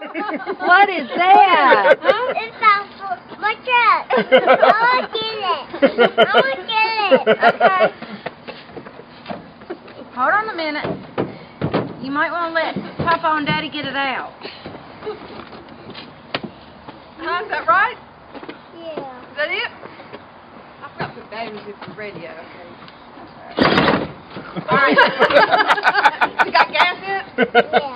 What is that? It's my truck. I want to get it. I want to get it. Okay. Hold on a minute. You might want to let Papa and Daddy get it out. Is that right? Yeah. Is that it? I forgot to put batteries in the radio. Okay. All right. You got gas in it? Yeah.